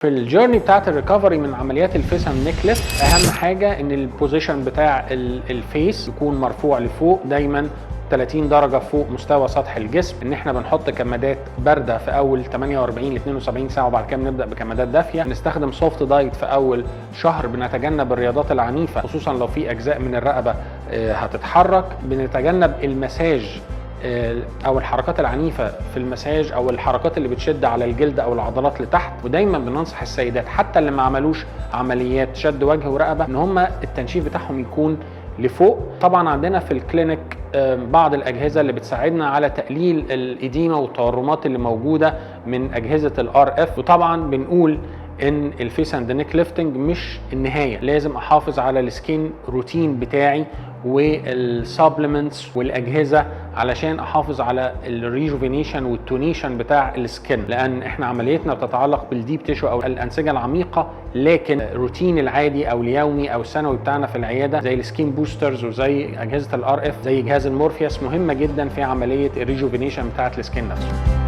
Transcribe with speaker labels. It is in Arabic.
Speaker 1: في الجيرني بتاعت الريكفري من عمليات الفيس اند نيك ليفت، اهم حاجه ان البوزيشن بتاع الفيس يكون مرفوع لفوق دايما 30 درجه فوق مستوى سطح الجسم، ان احنا بنحط كمادات بارده في اول 48 ل 72 ساعه وبعد كده بنبدا بكمادات دافيه، بنستخدم سوفت دايت في اول شهر، بنتجنب الرياضات العنيفه خصوصا لو في اجزاء من الرقبه هتتحرك، بنتجنب المساج او الحركات العنيفه في المساج او الحركات اللي بتشد على الجلد او العضلات لتحت. ودايما بننصح السيدات حتى اللي ما عملوش عمليات شد وجه ورقبه ان هم التنشيف بتاعهم يكون لفوق. طبعا عندنا في الكلينيك بعض الاجهزه اللي بتساعدنا على تقليل الاديمه والتورمات اللي موجوده من اجهزه الار اف. وطبعا بنقول ان الفيس اند نيك ليفتنج مش النهايه، لازم احافظ على السكين روتين بتاعي والسبلمنتس والاجهزه علشان احافظ على الريجوفينيشن والتونيشن بتاع السكين، لان احنا عمليتنا بتتعلق بالديب تيشو او الانسجه العميقه، لكن الروتين العادي او اليومي او السنوي بتاعنا في العياده زي السكين بوسترز وزي اجهزه الار اف زي جهاز المورفياس مهمه جدا في عمليه الريجوفينيشن بتاعه السكين نفسه.